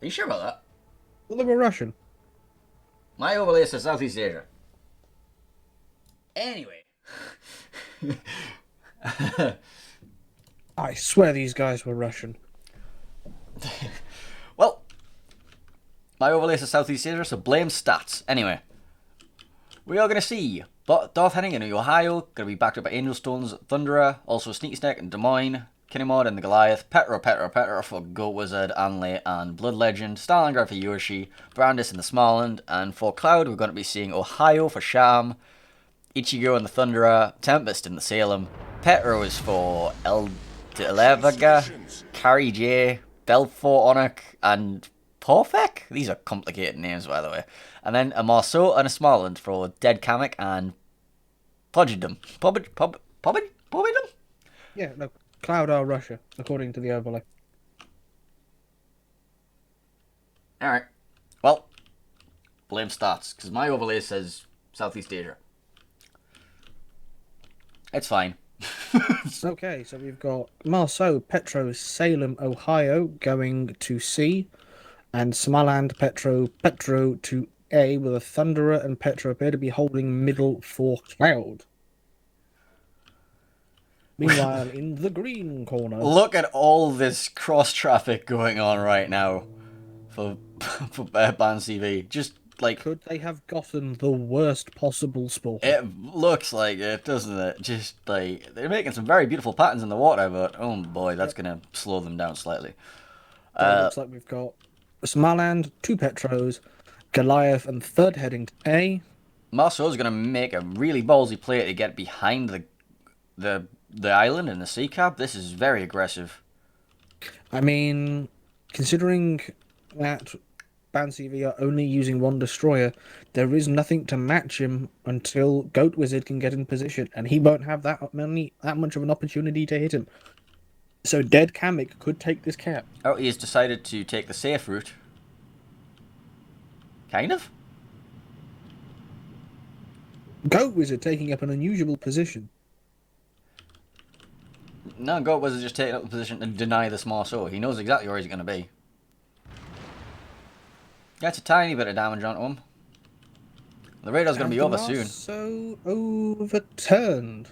Are you sure about that? Well, they were Russian. My overlay says Southeast Asia. Anyway. I swear these guys were Russian. Well, my overlay says Southeast Asia, so blame stats. Anyway. We are going to see Darth Henning in Ohio, going to be backed up by Angel Stones, Thunderer, also Sneaky Snake in Des Moines, Kinemod and the Goliath, Petro for Goat Wizard, Anley and Blood Legend, Stalingrad for Yoshi, Brandis in the Smarland, and for Cloud we're going to be seeing Ohio for Sham, Ichigo and the Thunderer, Tempest in the Salem, Petro is for El Elevaga, Carrie J, Belfort Onic, and Porfek? These are complicated names, by the way. And then a Marceau and a Smarland for Dead Kamek and Podgedom. Pobidum? Yeah, no, Cloud are Russia, according to the overlay. Alright. Well, blame stats, because my overlay says Southeast Asia. It's fine. Okay, so we've got Marceau, Petro, Salem, Ohio going to C, and Smaland, Petro to A, with a Thunderer and Petro appear to be holding middle for Cloud. Meanwhile, in the green corner... Look at all this cross-traffic going on right now for BANCV. Just, like... Could they have gotten the worst possible sport? It looks like it, doesn't it? Just, like... They're making some very beautiful patterns in the water, but, oh boy, that's going to slow them down slightly. So it looks like we've got Smaland, 2 Petros, Goliath, and third heading to A. Marceau's going to make a really ballsy play to get behind the island in the sea cab. This is very aggressive. I mean, considering that BANCV are only using 1 destroyer, there is nothing to match him until Goat Wizard can get in position, and he won't have that much of an opportunity to hit him. So Dead Kamek could take this cap. Oh, he's decided to take the safe route. Kind of? Goat Wizard taking up an unusual position. No, Goat was just taking up the position to deny this Marceau. He knows exactly where he's going to be. That's a tiny bit of damage onto him. The radar's going to be over soon. So overturned.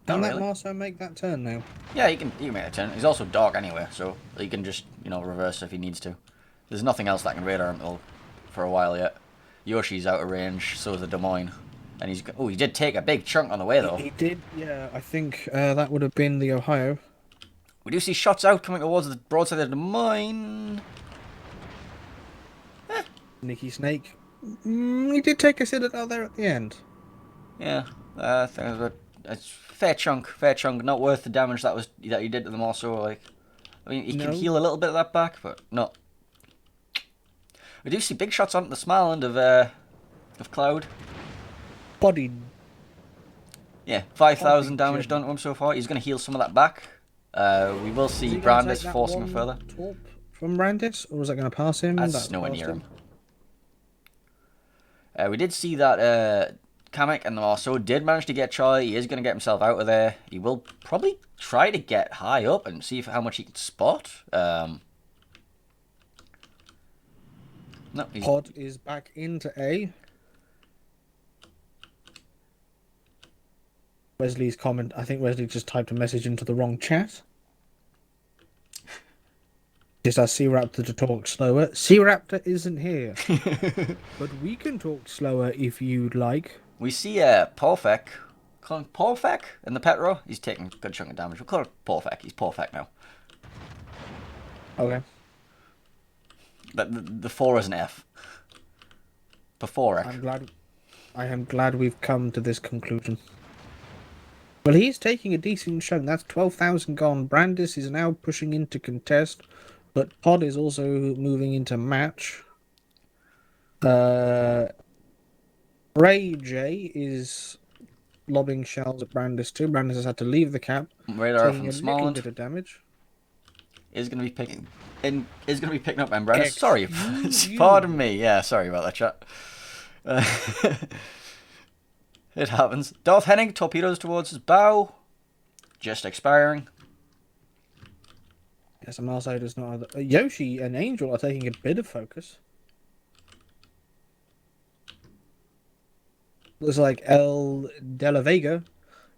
Can that really. Marceau make that turn now? Yeah, he can make a turn. He's also dark anyway, so he can just, reverse if he needs to. There's nothing else that can radar him for a while yet. Yoshi's out of range, so is the Des Moines. And he did take a big chunk on the way, though. He did, yeah. I think that would have been the Ohio. We do see shots out coming towards the broadside of the Des Moines. Nicky Snake. He did take a sit out there at the end. Yeah, I think it was a fair chunk. Not worth the damage that he did to them also. Like, I mean, he can heal a little bit of that back, but not. We do see big shots onto the smile end of Cloud. Bodied. Yeah, 5,000 damage done to him so far. He's going to heal some of that back. We will see Brandis forcing him further. From Brandis, or was that going to pass him? That's nowhere near him. We did see that Kamek and the Marceau did manage to get Charlie. He is going to get himself out of there. He will probably try to get high up and see how much he can spot. No, Pod is back into A. Wesley's comment. I think Wesley just typed a message into the wrong chat. Just asked C-Raptor to talk slower. C-Raptor isn't here. But we can talk slower if you'd like. We see Porfek. Call him Porfek in the Petro. He's taking a good chunk of damage. We'll call it Porfek. He's Porfek now. Okay. But the 4 is an F. Porforek. I am glad we've come to this conclusion. Well, he's taking a decent chunk. That's 12,000 gone. Brandis is now pushing into contest. But Pod is also moving into match. Ray J is lobbing shells at Brandis too. Brandis has had to leave the cap. Radar from Small bit of damage. Is going to be picking up by Brandis. Sorry, pardon me. Yeah, sorry about that, chat. It happens. Darth Henning torpedoes towards his bow, just expiring. Yes, Marseille does not have Yoshi and Angel are taking a bit of focus. Looks like El De La Vega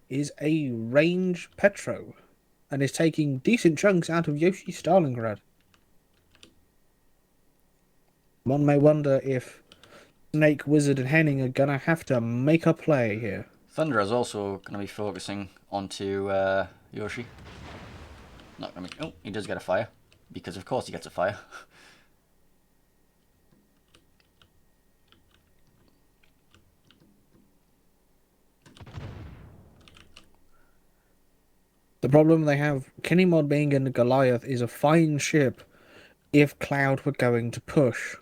is a range Petro and is taking decent chunks out of Yoshi Stalingrad. One may wonder if Snake, Wizard, and Henning are gonna have to make a play here. Thunder is also going to be focusing onto Yoshi. Not going to be... Oh, he does get a fire. Because of course he gets a fire. The problem they have, Kinemod being in Goliath is a fine ship if Cloud were going to push.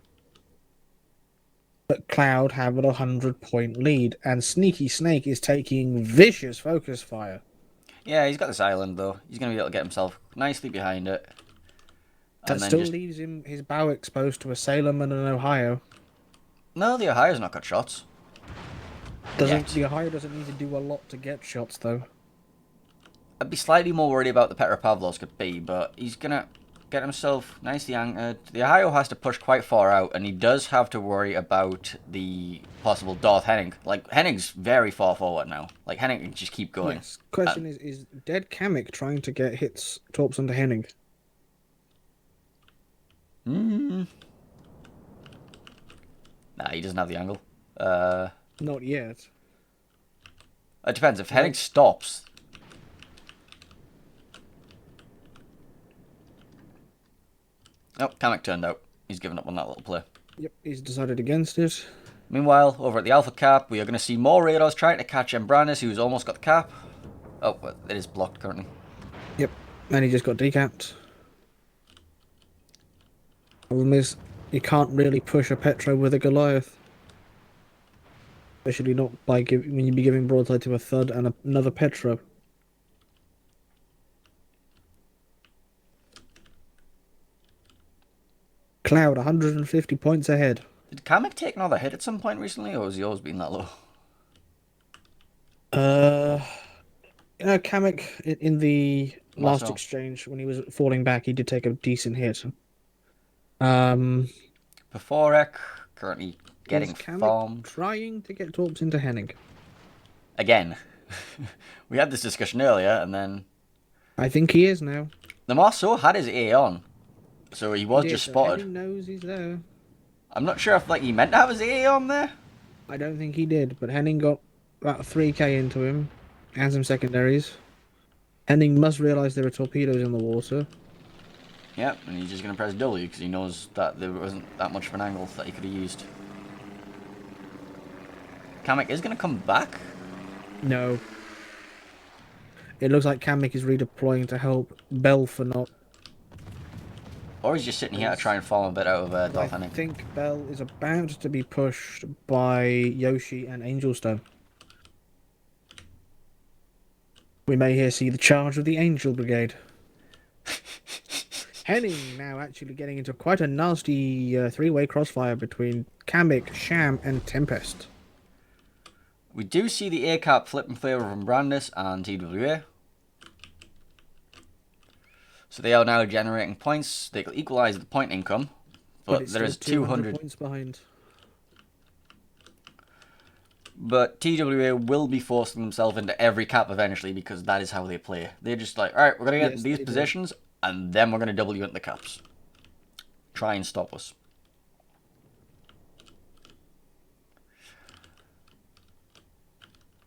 But Cloud have a 100-point lead, and Sneaky Snake is taking vicious focus fire. Yeah, he's got this island though. He's going to be able to get himself nicely behind it. That still leaves him his bow exposed to a Salem and an Ohio. No, the Ohio's not got shots. The Ohio doesn't need to do a lot to get shots though. I'd be slightly more worried about the Petropavlovsk could be, but he's going to get himself nicely anchored. The Ohio has to push quite far out, and he does have to worry about the possible Darth Henning. Like, Henning's very far forward now. Like, Henning can just keep going. Yes. Question is Dead Kamek trying to get hits torps onto Henning? Nah, he doesn't have the angle. Not yet. It depends. If Henning stops... Oh, Kamek turned out. He's given up on that little play. Yep, he's decided against it. Meanwhile, over at the Alpha Cap, we are going to see more radars trying to catch Embranis, who's almost got the cap. Oh, well, it is blocked currently. Yep, and he just got decapped. Problem is, you can't really push a Petro with a Goliath. Especially not by when you be giving broadside to a Thud and another Petro. Cloud 150 points ahead. Did Kamek take another hit at some point recently, or has he always been that low? Kamek in the last exchange when he was falling back, he did take a decent hit. Paforek currently getting farmed. Trying to get torps into Henning. Again. We had this discussion earlier, and then... I think he is now. The Marceau had his A on, so he was just spotted. Henning knows he's there. I'm not sure if he meant to have his A on there. I don't think he did, but Henning got about 3k into him and some secondaries. Henning must realise there are torpedoes in the water. Yep, and he's just going to press W because he knows that there wasn't that much of an angle that he could have used. Kamek is going to come back? No. It looks like Kamek is redeploying to help Bell for not. Or he's just sitting here to try and farm a bit out of Darth Henning. I think Bell is about to be pushed by Yoshi and Angelstone. We may see the charge of the Angel Brigade. Henning now actually getting into quite a nasty three-way crossfire between Kamek, Sham, and Tempest. We do see the A-cap flip in favour of Brandis and TWA. So they are now generating points. They will equalise the point income. But there is 200 points behind. But TWA will be forcing themselves into every cap eventually because that is how they play. They're just like, alright, we're going to get these positions and then we're going to double you into the caps. Try and stop us.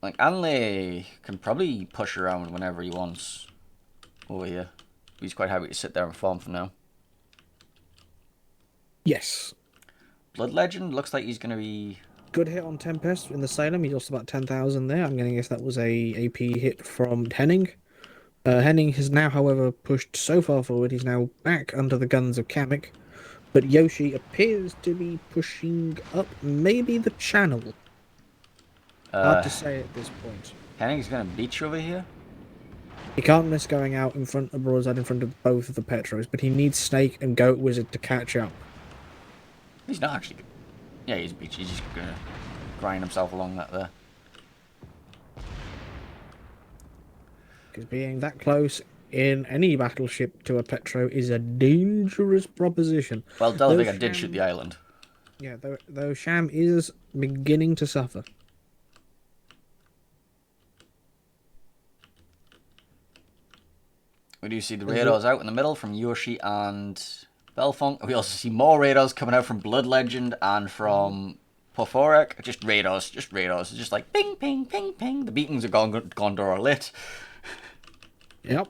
Like, Anley can probably push around whenever he wants over here. He's quite happy to sit there and farm for now. Yes. Blood Legend looks like he's going to be... Good hit on Tempest in the Salem. He lost about 10,000 there. I'm going to guess that was a AP hit from Henning. Henning has now, however, pushed so far forward. He's now back under the guns of Kamek. But Yoshi appears to be pushing up maybe the channel. Hard to say at this point. Henning's going to beat you over here? He can't miss going out in front of broadside in front of both of the Petros, but he needs Snake and Goat Wizard to catch up. He's not actually... Yeah, he's beat. He's just going to grind himself along that there. Because being that close in any battleship to a Petro is a dangerous proposition. Well, Though Delvega did shoot Sham, the island. yeah, though Sham is beginning to suffer. We do see the As radars out in the middle from Yoshi and Belfunk. We also see more radars coming out from Blood Legend and from Porphoric. Just radars, just radars. It's just like ping, ping, ping, ping. The beacons of Gondor are lit. Yep.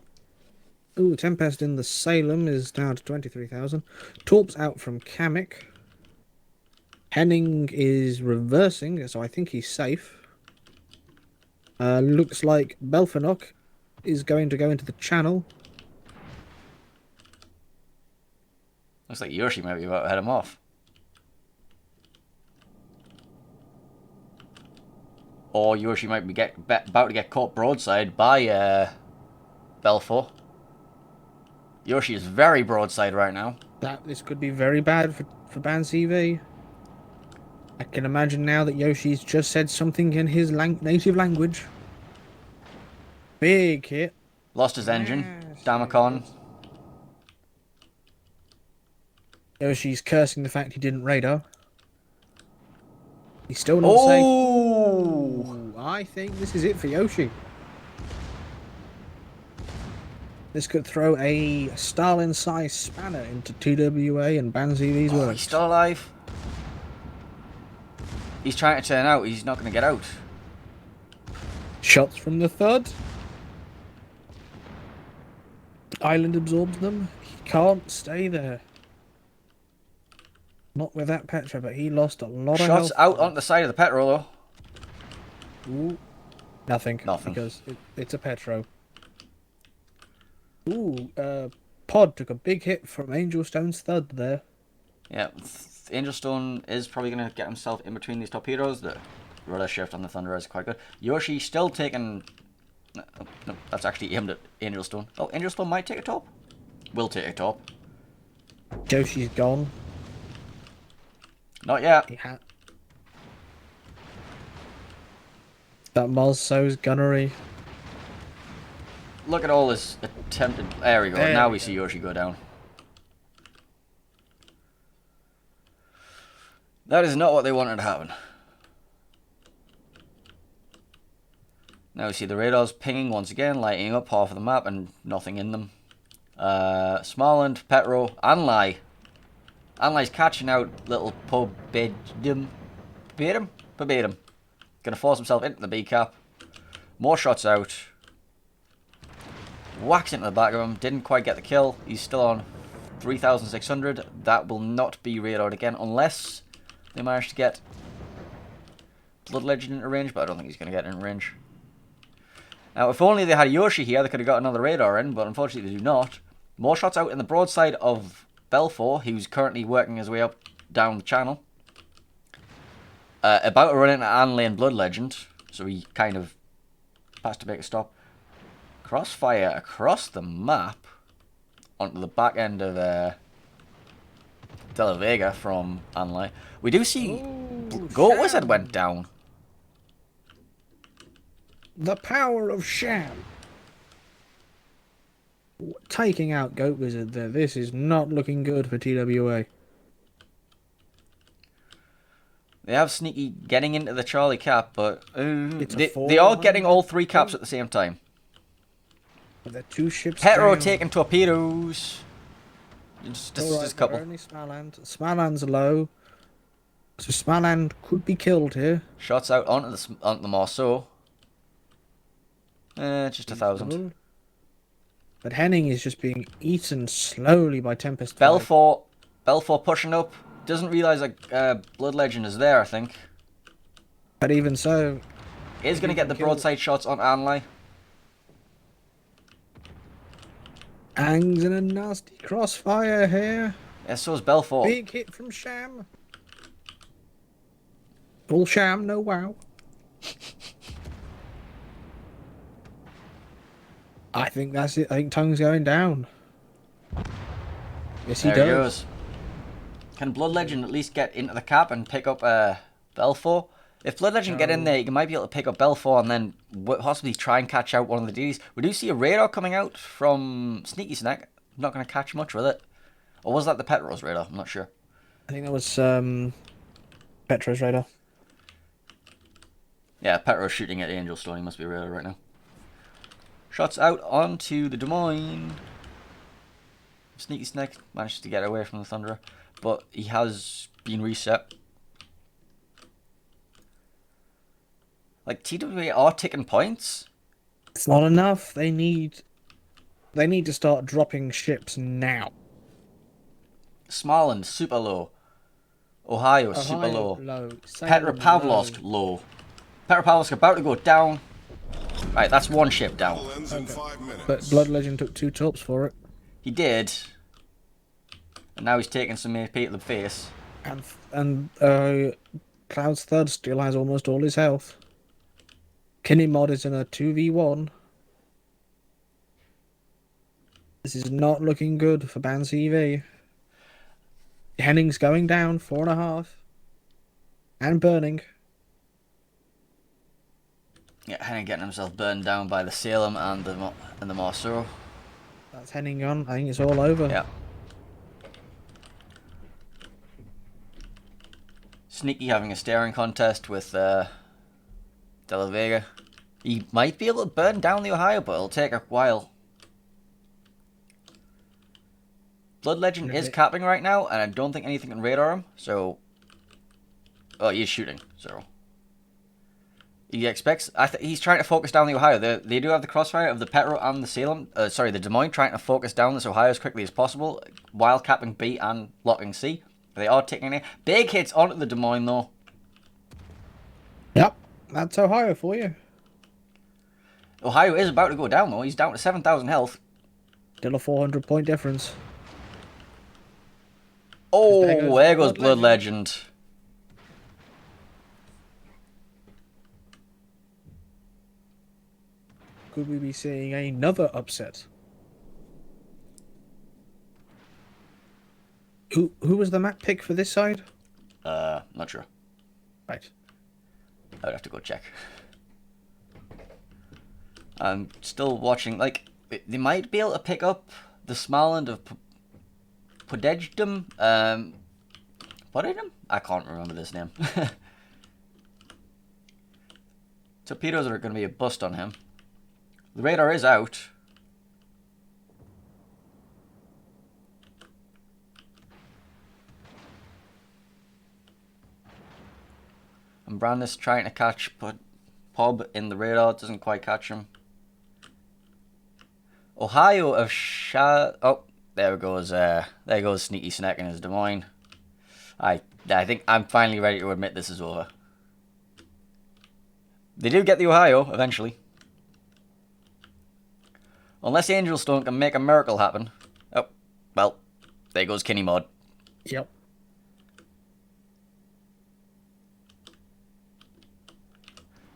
Ooh, Tempest in the Salem is down to 23,000. Torp's out from Kamek. Henning is reversing, so I think he's safe. Looks like Belfanock is going to go into the channel. Looks like Yoshi might be about to head him off. Or Yoshi might be about to get caught broadside by Belfour. Yoshi is very broadside right now. This could be very bad for BANCV. I can imagine now that Yoshi's just said something in his native language. Big hit. Lost his engine. Yes, Damacon. Yoshi's cursing the fact he didn't radar. He's still not safe. Oh! I think this is it for Yoshi. This could throw a Stalin-sized spanner into TWA and BANCV's Oh, works. he's still alive. He's trying to turn out. He's not going to get out. Shots from the third. Island absorbs them. He can't stay there. Not with that Petra, but he lost a lot of health. Shots out on the side of the petrol, though. Ooh. Nothing. Nothing. Because it's a Petro. Ooh, Pod took a big hit from Angel Stone's third there. Yeah, Angel Stone is probably going to get himself in between these torpedoes. The rudder shift on the Thunder is quite good. Yoshi still taking... No, that's actually aimed at Angel Stone. Oh, Angel Stone might take a top. Will take a top. Yoshi's gone. Not yet. He had... That Mozzo's gunnery. Look at all this attempted... There we go. There Now we we see Yoshi go down. That is not what they wanted to happen. Now we see the radars pinging once again, lighting up half of the map and nothing in them. Smarland, Petro, Anlai. Anlai's catching out little Pobedum. Pobedum. Gonna force himself into the B cap. More shots out. Whacks into the back of him. Didn't quite get the kill. He's still on 3,600. That will not be radared again unless they manage to get Blood Legend into range, but I don't think he's going to get in range. Now, if only they had Yoshi here, they could have got another radar in, but unfortunately they do not. More shots out in the broadside of Belfour, who's currently working his way up down the channel. About to run into Anley and Blood Legend, so he kind of has to make a stop. Crossfire across the map onto the back end of De La Vega from Anley. We do see Goat Wizard went down. The power of Sham. Taking out Goat Wizard there. This is not looking good for TWA. They have Sneaky getting into the Charlie cap, but they are 400 getting all three caps at the same time. The two ships Petro down. taking torpedoes. Just a couple. Only Smaland. Smaland's low. So Smaland could be killed here. Shots out onto the Marceau. Just 1,000. But Henning is just being eaten slowly by Tempest. Belfour pushing up. Doesn't realise that Blood Legend is there, I think. But even so... Is going to get the broadside shots on Anlai. Ang's in a nasty crossfire here. Yeah, so is Belfour. Big hit from Sham. All Sham, no wow. I think that's it. I think Tongue's going down. Yes, he There does. Can Blood Legend at least get into the cap and pick up Belfour? If Blood Legend get in there, you might be able to pick up Belfort and then possibly try and catch out one of the DDs. We do see a radar coming out from Sneaky Snack. I'm not going to catch much with it. Or was that the Petros radar? I'm not sure. I think that was Petro's radar. Yeah, Petros shooting at Angel Stone. He must be a radar right now. Shots out onto the Des Moines. Sneaky Snack managed to get away from the Thunderer, but he has been reset. Like, TWA are taking points. It's not enough. They need to start dropping ships now. Smarland, super low. Ohio, super low. Petropavlovsk, low. Petropavlovsk about to go down. Right, that's one ship down. Okay. But Blood Legend took 2 tops for it. He did. And now he's taking some AP to the face. And Cloud's third still has almost all his health. Kinemod is in a 2v1. This is not looking good for BANCV. Henning's going down, 4.5. And burning. Yeah, Henning getting himself burned down by the Salem and the Marceau. That's Henning gone. I think it's all over. Yeah. Sneaky having a staring contest with De La Vega. He might be able to burn down the Ohio, but it'll take a while. Blood Legend is capping right now, and I don't think anything can radar him, so... Oh, he's shooting, so... He expects... he's trying to focus down the Ohio. They do have the crossfire of the Petro and the Salem... sorry, the Des Moines trying to focus down this Ohio as quickly as possible, while capping B and locking C. They are taking it. Big hits onto the Des Moines, though. Yep, that's Ohio for you. Ohio is about to go down, though. He's down to 7,000 health. Still a 400-point difference. Oh, there goes Blood Legend. Could we be seeing another upset? Who was the map pick for this side? Not sure. Right. I would have to go check. I'm still watching, like, they might be able to pick up the small end of Podejdom. Podejdom? I can't remember this name. Torpedoes are going to be a bust on him. The radar is out. And Brandis trying to catch Pob in the radar, doesn't quite catch him. Ohio of oh, there goes Sneaky Snack in his Des Moines. I think I'm finally ready to admit this is over. They do get the Ohio eventually. Unless Angel Stone can make a miracle happen. Oh, well, there goes Kinemod. Yep.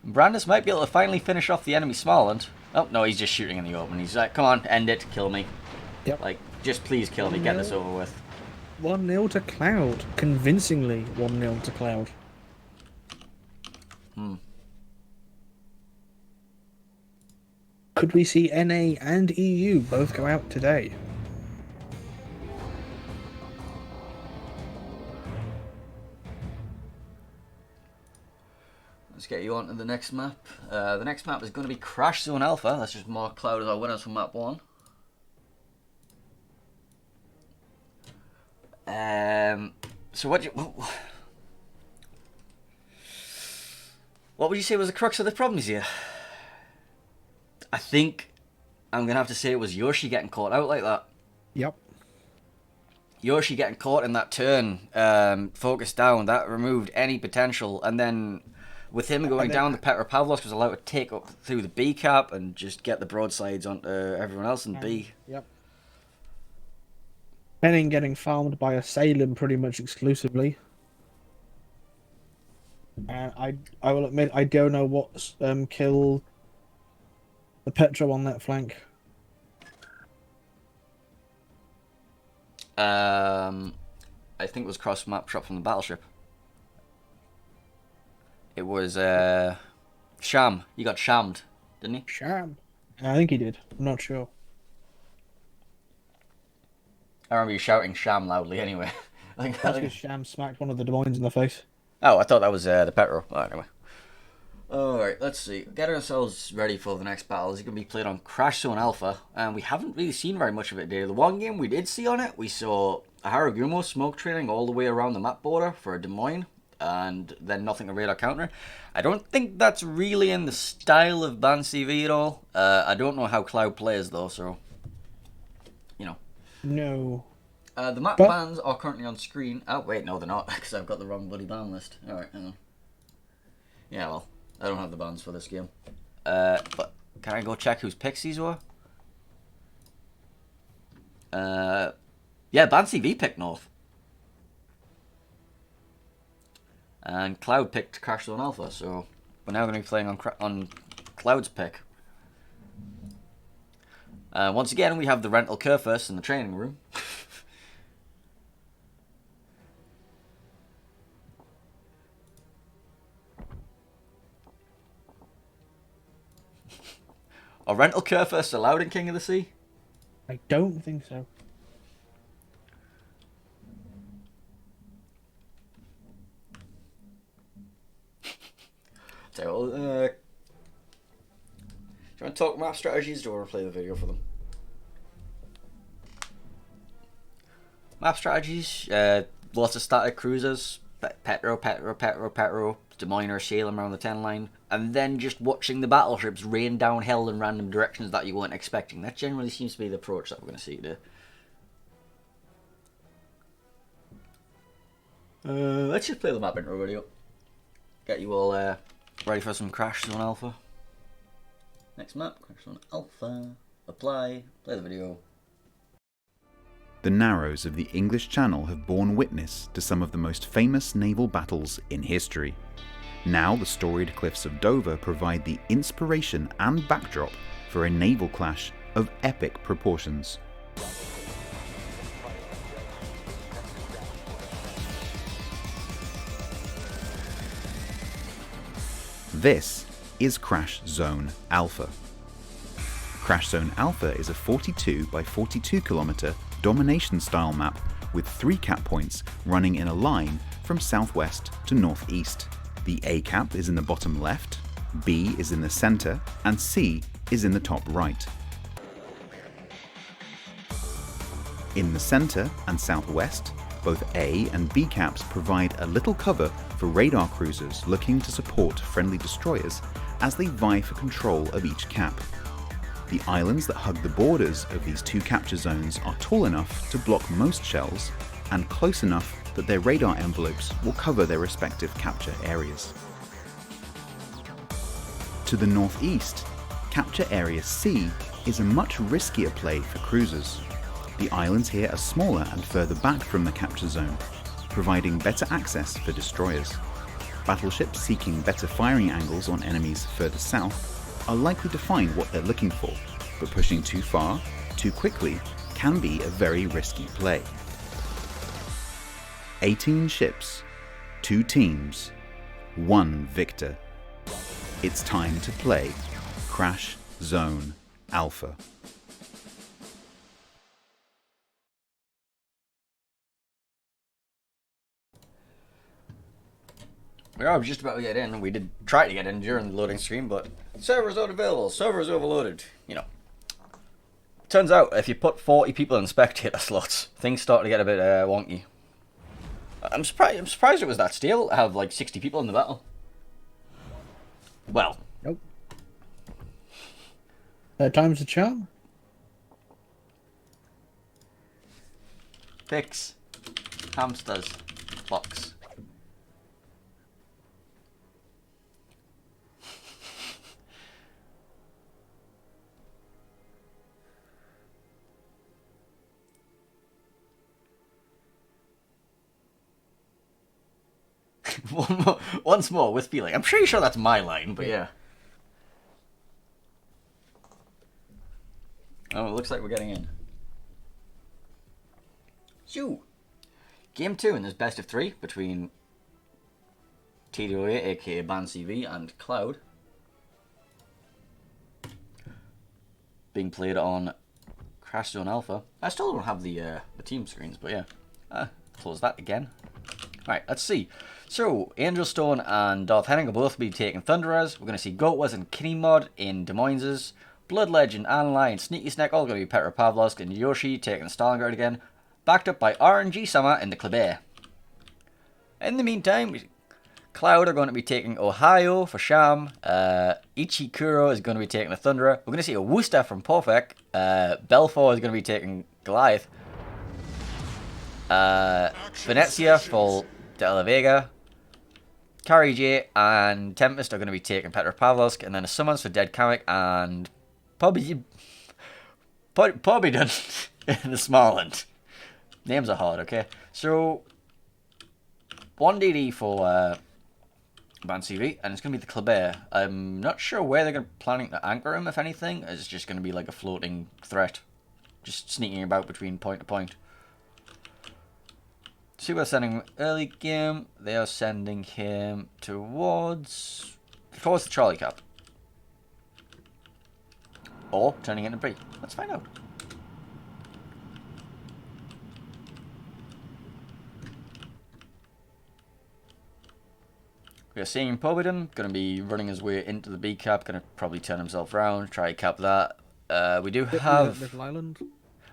Brandis might be able to finally finish off the enemy Smarland. Oh, no, he's just shooting in the open. He's like, come on, end it, kill me. Yep. Like, just please kill me, get this over with. 1-0 to Cloud. Convincingly 1-0 to Cloud. Could we see NA and EU both go out today? Let's get you on to the next map. The next map is going to be Crash Zone Alpha. Let's just mark Cloud as our winners from map 1. So what would you say was the crux of the problems here? I think I'm going to have to say it was Yoshi getting caught out like that. Yep. Yoshi getting caught in that turn, focused down, that removed any potential, and then with him going down, the Petropavlovsk was allowed to take up through the B cap and just get the broadsides onto everyone else in B. Yep. Henning getting farmed by a Salem pretty much exclusively. And I will admit I don't know what killed the Petro on that flank. I think it was cross map shot from the battleship. It was Sham. You got shammed, didn't he? Sham. I think he did. I'm not sure. I remember you shouting Sham loudly anyway. That's because Sham smacked one of the Des Moines in the face. Oh, I thought that was the Petro. Oh, anyway. Alright, let's see. Getting ourselves ready for the next battle is going to be played on Crash Zone Alpha, and we haven't really seen very much of it today. The one game we did see on it, we saw a Haragumo smoke training all the way around the map border for a Des Moines, and then nothing to radar counter. I don't think that's really in the style of BANCV at all. I don't know how Cloud plays though, so, you know. No. The map bans are currently on screen. Oh, wait, no, they're not, because I've got the wrong bloody ban list. Alright, hang on. Yeah, well, I don't have the bans for this game. But can I go check whose picks these were? Yeah, BANCV picked North. And Cloud picked Crash Zone Alpha, so we're now going to be playing on Cloud's pick. Once again, we have the rental Kerfuffle in the training room. Are rental Kerfuffle allowed in King of the Sea? I don't think so. So, do you want to talk map strategies, or do you want to play the video for them? Map strategies, lots of static cruisers, Petro, Des Moines or Salem around the 10 line, and then just watching the battleships rain downhill in random directions that you weren't expecting. That generally seems to be the approach that we're going to see today. Let's just play the map intro video. Get you all ready for some Crash Zone Alpha. Next map, Crash Zone Alpha. Apply, play the video. The narrows of the English Channel have borne witness to some of the most famous naval battles in history. Now the storied cliffs of Dover provide the inspiration and backdrop for a naval clash of epic proportions. This is Crash Zone Alpha. Crash Zone Alpha is a 42 by 42 kilometer domination style map with 3 cap points running in a line from southwest to northeast. The A cap is in the bottom left, B is in the center, and C is in the top right. In the center and southwest, both A and B caps provide a little cover for radar cruisers looking to support friendly destroyers as they vie for control of each cap. The islands that hug the borders of these 2 capture zones are tall enough to block most shells and close enough that their radar envelopes will cover their respective capture areas. To the northeast, Capture Area C is a much riskier play for cruisers. The islands here are smaller and further back from the capture zone, providing better access for destroyers. Battleships seeking better firing angles on enemies further south are likely to find what they're looking for, but pushing too far, too quickly, can be a very risky play. 18 ships, 2 teams, 1 victor. It's time to play Crash Zone Alpha. We are just about to get in. We did try to get in during the loading screen, but servers not available. Servers overloaded. You know. Turns out, if you put 40 people in spectator slots, things start to get a bit wonky. I'm surprised it was that stale to have like 60 people in the battle. Well. Nope. Third time's the charm. Pigs. Hamsters. Fox. Once more with feeling. I'm pretty sure that's my line, but yeah. Oh, it looks like we're getting in. Shoo! Game 2 in this best of 3 between TDOA, aka BANCV, and Cloud. Being played on Crash Zone Alpha. I still don't have the team screens, but yeah. Close that again. Right, let's see. So, Angel Stone and Darth Henning will both be taking Thunderers. We're going to see Goatwaz and Kinemod in Des Moines'. Blood Legend, Anli, and Sneaky Snack all going to be Petropavlovsk, and Yoshi taking Stalingrad again. Backed up by RNG Sama in the Killerbin. In the meantime, Cloud are going to be taking Ohio for Sham. Ichikuro is going to be taking the Thunderer. We're going to see a Worcester from Porfek. Belfort is going to be taking Goliath. Venezia for De La Vega. Kari J and Tempest are going to be taking Petropavlovsk. And then a summons for Dead Kamek and Pobidon in the Smarland. Names are hard, okay? So, 1DD for BANCV, and it's going to be the Killerbin. I'm not sure where they're planning to anchor him, if anything. It's just going to be like a floating threat. Just sneaking about between point to point. See, we're sending him early game. They are sending him towards the Charlie Cap. Or turning into B. Let's find out. We are seeing Pobidon, going to be running his way into the B cap, going to probably turn himself around, try to cap that. We do have Little Island.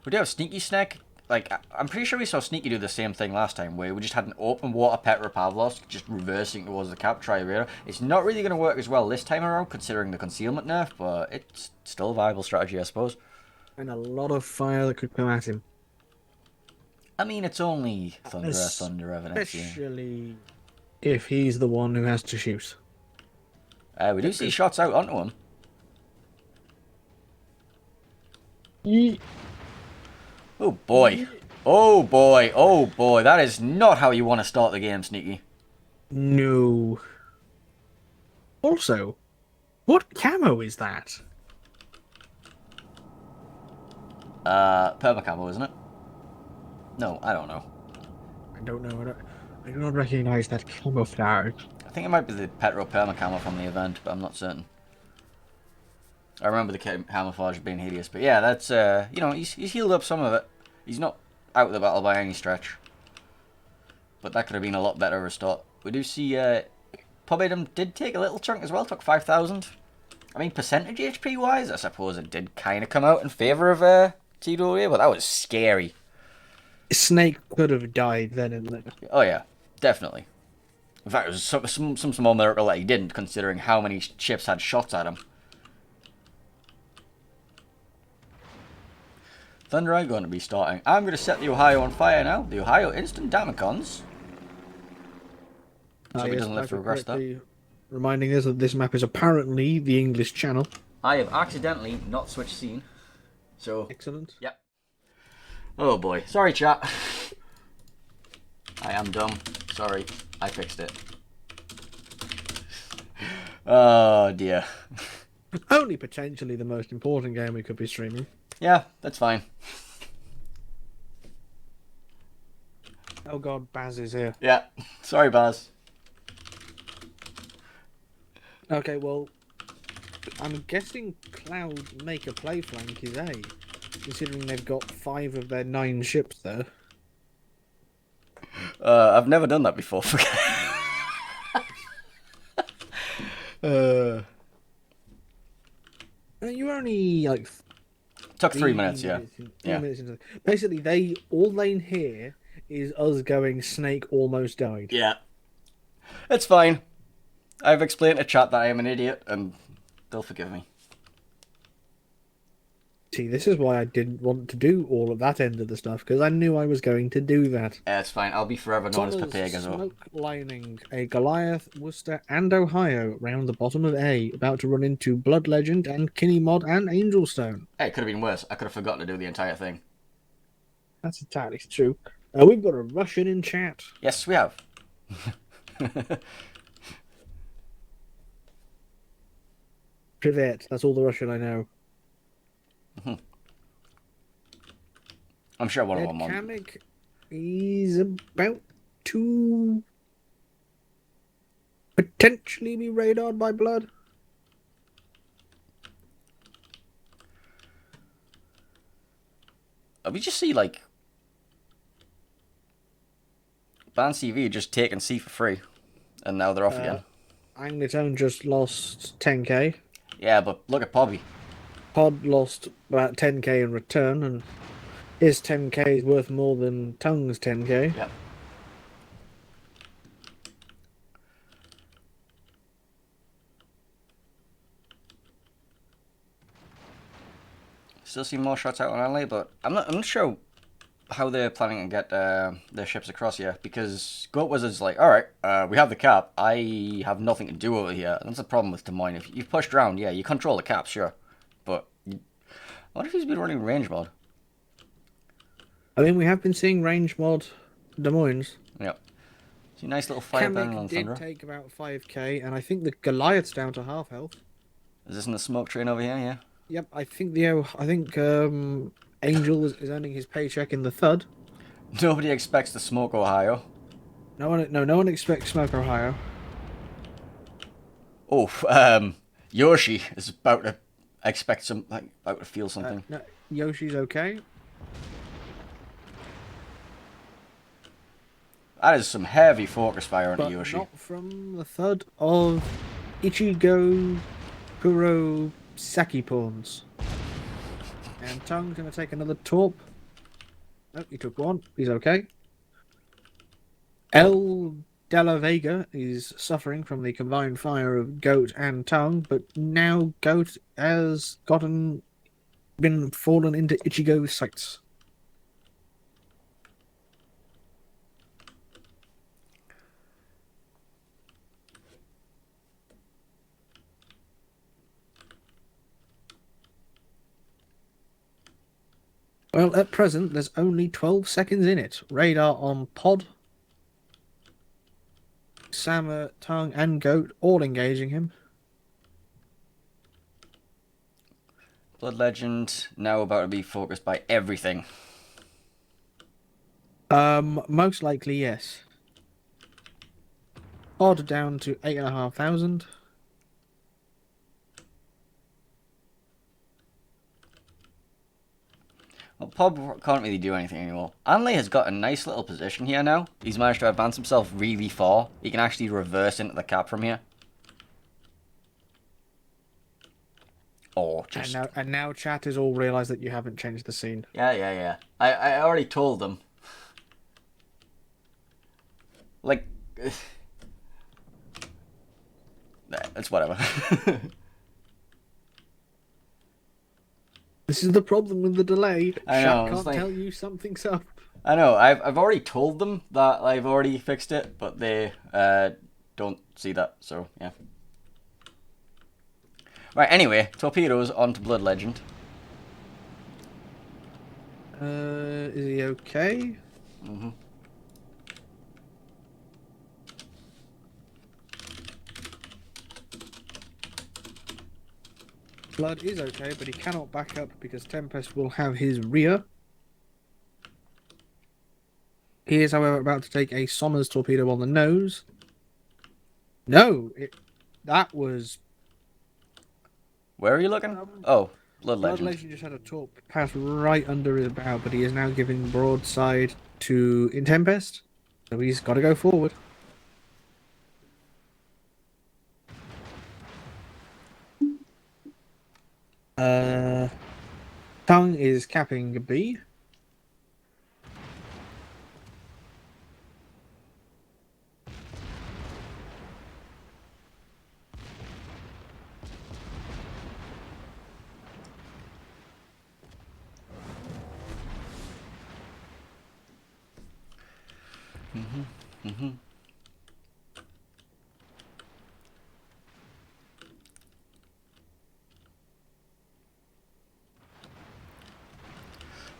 We do have Sneaky Snack. Like, I'm pretty sure we saw Sneaky do the same thing last time, where we just had an open water Petropavlovsk, just reversing towards the cap, try radar. It's not really going to work as well this time around, considering the concealment nerf, but it's still a viable strategy, I suppose. And a lot of fire that could come at him. I mean, it's only Thunder evidence. Especially if he's the one who has to shoot. We do see shots out onto him. Oh boy. Oh boy. Oh boy. That is not how you want to start the game, Sneaky. No. Also, what camo is that? Permacamo, isn't it? No, I don't know. I don't know. I do not recognize that camouflage. I think it might be the Petro Permacamo from the event, but I'm not certain. I remember the camouflage being hideous, but yeah, that's, you know, he's healed up some of it. He's not out of the battle by any stretch. But that could have been a lot better restart. We do see, Pobidon did take a little chunk as well, took 5,000. I mean, percentage HP wise, I suppose it did kind of come out in favour of, TWA, but that was scary. Snake could have died then and there. Oh yeah, definitely. In fact, it was some small miracle that he didn't, considering how many ships had shots at him. Thunder are going to be starting. I'm going to set the Ohio on fire now. The Ohio instant Damacons. So he doesn't live to regress that. Reminding us that this map is apparently the English channel. I have accidentally not switched scene. So. Excellent. Yep. Oh boy. Sorry, chat. I am dumb. Sorry. I fixed it. Oh dear. Only potentially the most important game we could be streaming. Yeah, that's fine. Oh god, Baz is here. Yeah. Sorry, Baz. Okay, well, I'm guessing Cloud make a play flank is A, considering they've got 5 of their 9 ships there. I've never done that before. You only like Took 3 minutes, yeah. Minutes into basically, all they hear is us going, Snake almost died. Yeah. It's fine. I've explained to chat that I am an idiot, and they'll forgive me. See, this is why I didn't want to do all of that end of the stuff, because I knew I was going to do that. Yeah, it's fine. I'll be forever known as Papegas. Smoke lining a Goliath, Worcester, and Ohio round the bottom of A, about to run into Blood Legend and Kinemod and Angelstone. Hey, it could have been worse. I could have forgotten to do the entire thing. That's entirely true. We've got a Russian in chat. Yes, we have. Privet, that's all the Russian I know. I'm sure one of them won. Kamek is about to potentially be radared by blood. We just see, like, BANCV just taking C for free. And now they're off again. Angliton just lost 10k. Yeah, but look at Pobby. Pod lost about 10k in return, and his 10k is worth more than Tongue's 10k. Yep. Still see more shots out on Alley, but I'm not sure how they're planning to get their ships across here, because Goat Wizard's like, alright, we have the cap, I have nothing to do over here. That's the problem with Des Moines. If you've pushed around, yeah, you control the cap, sure. But what if he's been running range mod? I mean, we have been seeing range mod Des Moines. Yep. See, nice little fire burning on Kamek did Thunder. take about 5k, and I think the Goliath's down to half health. Is this in the smoke train over here? Yeah. Yep, I think Angel is earning his paycheck in the Thud. Nobody expects the smoke Ohio. No one expects Smoke Ohio. Oh, Yoshi is about to expect some, like, about to feel something. No, Yoshi's okay. That is some heavy focus fire onto But Yoshi. not from the Thud of Ichigo Kuro Saki pawns. And Tongue's going to take another torp. Oh, he took one. He's okay. El De La Vega is suffering from the combined fire of Goat and Tongue, but now Goat has been fallen into Ichigo's sights. Well, at present, there's only 12 seconds in it. Radar on Pod. Sammer, Tongue, and Goat all engaging him. Blood Legend now about to be focused by everything. Most likely, yes. Pod down to 8,500. Well, Pob can't really do anything anymore. Anley has got a nice little position here now. He's managed to advance himself really far. He can actually reverse into the cap from here. Or just... And now chat has all realised that you haven't changed the scene. Yeah. I already told them. Like... it's whatever. This is the problem with the delay. I know, Chat can't like... tell you something's up. I know, I've already told them that I've already fixed it, but they don't see that, so yeah. Right, anyway, torpedoes onto Blood Legend. Is he okay? Mm-hmm. Blood is okay, but he cannot back up because Tempest will have his rear. He is, however, about to take a Sommers torpedo on the nose. No, that was... Where are you looking? Oh, Blood Legend. Blood Legend just had a torp pass right under his bow, but he is now giving broadside to Tempest. So he's got to go forward. Tongue is capping B.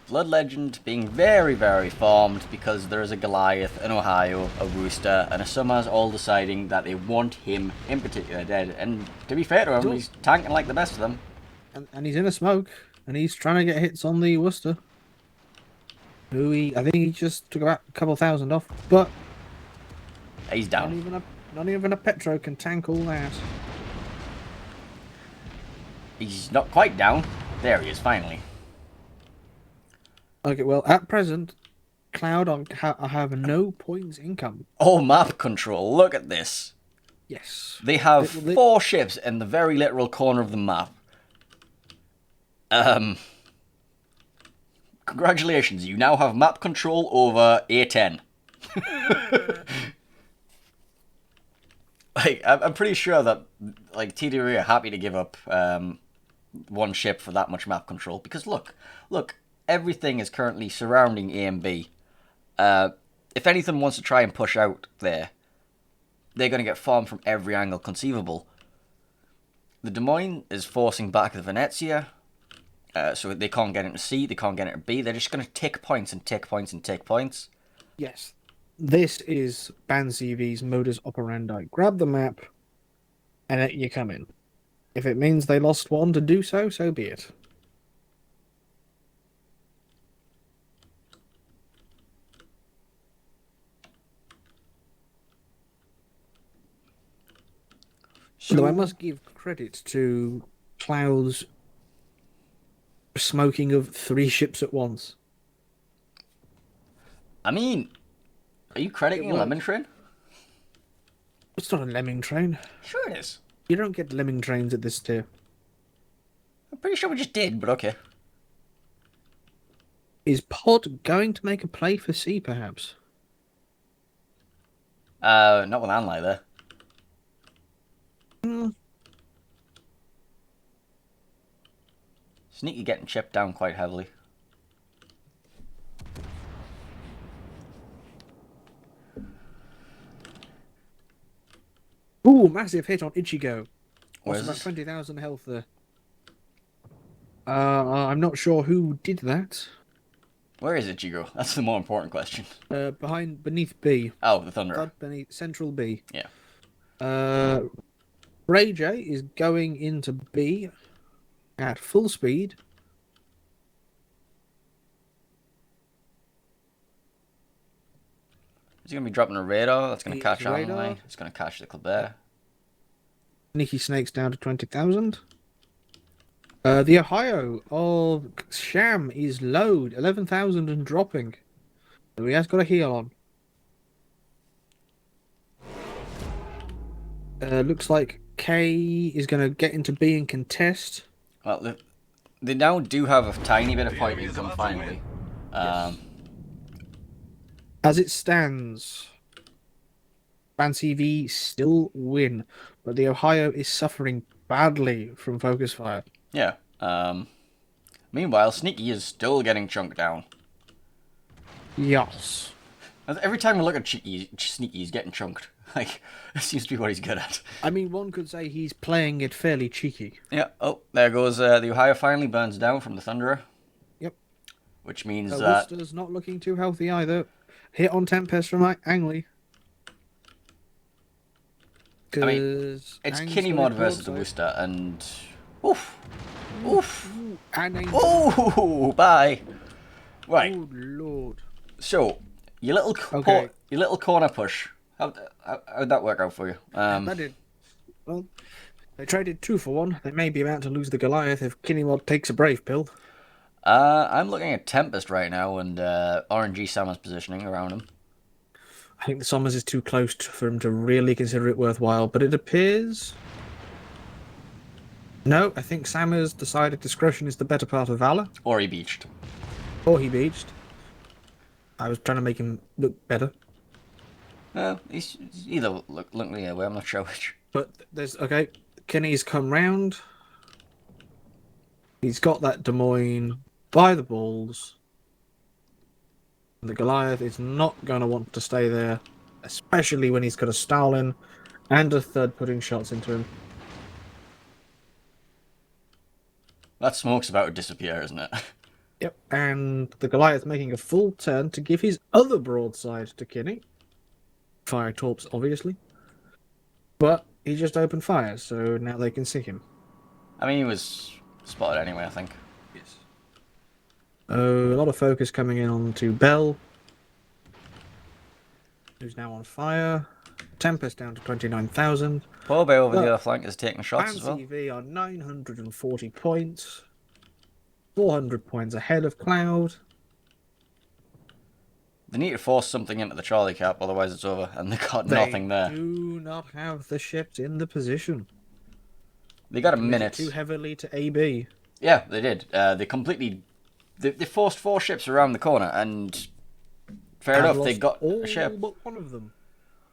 Blood Legend being very, very farmed because there is a Goliath, an Ohio, a Rooster, and a Summers all deciding that they want him in particular dead. And to be fair to him, he's tanking like the best of them. And he's in a smoke, and he's trying to get hits on the Worcester. I think he just took about a couple thousand off, but He's down. Not even a Petro can tank all that. He's not quite down. There he is, finally. Okay, well, at present, Cloud I have no points income. Oh, map control. Look at this. Yes. They have 4 ships in the very literal corner of the map. Congratulations, you now have map control over A10. Like, I'm pretty sure that, like, TDR are happy to give up, 1 ship for that much map control. Because look, everything is currently surrounding A and B. If anything wants to try and push out there, they're going to get farmed from every angle conceivable. The Des Moines is forcing back the Venezia, so they can't get into C, they can't get into B. They're just going to take points and take points and take points. Yes. This is BANCV's modus operandi. Grab the map, and let you come in. If it means they lost 1 to do so, so be it. Although I must give credit to Cloud's smoking of 3 ships at once. I mean, are you crediting a Lemon Train? It's not a lemming train. Sure it is. You don't get lemming trains at this tier. I'm pretty sure we just did, but okay. Is Pod going to make a play for C, perhaps? Not with Anlai there. Sneaky getting chipped down quite heavily. Ooh, massive hit on Ichigo. Where's About this? 20,000 health there. I'm not sure who did that. Where is Ichigo? That's the more important question. Beneath B. Oh, the Thunderer. Beneath Central B. Yeah. Ray J is going into B at full speed. Is he going to be dropping a radar? That's going to catch radar. Anlai. It's going to catch the Killerbin. Nicky Snake's down to 20,000. The Ohio of Sham is low, 11,000 and dropping. So he has got a heal on. Looks like K is going to get into B and contest. Well, they now do have a tiny bit of point income finally. As it stands, BANCV still win, but the Ohio is suffering badly from focus fire. Yeah. Meanwhile, Sneaky is still getting chunked down. Yes. Every time I look at Sneaky, he's getting chunked. Like, it seems to be what he's good at. I mean, one could say he's playing it fairly cheeky. Yeah. Oh, there goes the Ohio finally burns down from the Thunderer. Yep. Which means that Worcester's not looking too healthy either. Hit on Tempest from Angley. I mean, it's Kinney Mod versus the Worcester, and oof, oof, oh, bye. Right. Oh Lord. So your little corner push. How'd that work out for you? That did. Well, they traded 2 for 1. They may be about to lose the Goliath if Kinney Mod takes a brave pill. I'm looking at Tempest right now, and RNG Sammer's positioning around him. I think the Sommers is too close for him to really consider it worthwhile, but it appears... No, I think Sammers decided discretion is the better part of valor. Or he beached. Or he beached. I was trying to make him look better. He's either looking the other way, I'm not sure which. But there's... Okay, Kenny's come round. He's got that Des Moines by the balls. The Goliath is not going to want to stay there, especially when he's got a Stalin and a third putting shots into him. That smoke's about to disappear, isn't it? Yep, and the Goliath making a full turn to give his other broadside to Kinney. Fire torps, obviously. But he just opened fire, so now they can see him. I mean, he was spotted anyway, I think. Yes. A lot of focus coming in onto Bell. who's now on fire. Tempest down to 29,000. Poor Bay over the Look, other flank is taking shots as well. BANCV are 940 points. 400 points ahead of Cloud. They need to force something into the Charlie cap, otherwise it's over, and they got nothing there. They do not have the ships in the position. They got a Committed minute. too heavily to AB. Yeah, they did. They completely... They forced 4 ships around the corner, and... Fair And enough, they lost got all a ship. but one of them.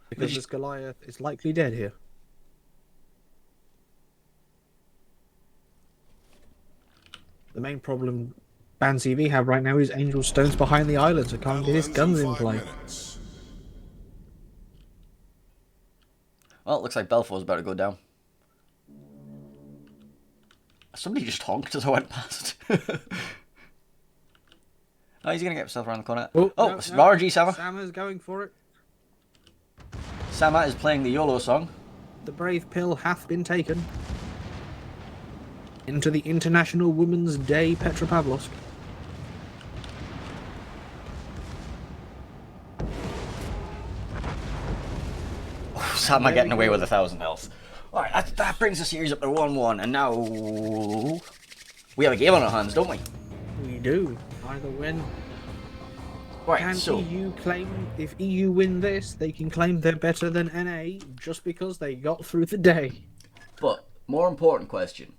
Because this Goliath is likely dead here. The main problem BANCV have right now is Angel Stone's behind the island, so can't get his guns in play. Well, it looks like Belfort's about to go down. Somebody just honked as I went past. Oh, he's going to get himself around the corner. No, RG Sama. Sama's going for it. Sama is playing the YOLO song. The brave pill hath been taken. Into the International Women's Day, Petropavlovsk. Sama getting away with 1,000 health. Alright, that brings the series up to 1-1, and now we have a game on our hands, don't we? We do. Either win. Right, Can so EU claim, if EU win this, they can claim they're better than NA just because they got through the day. but more important question.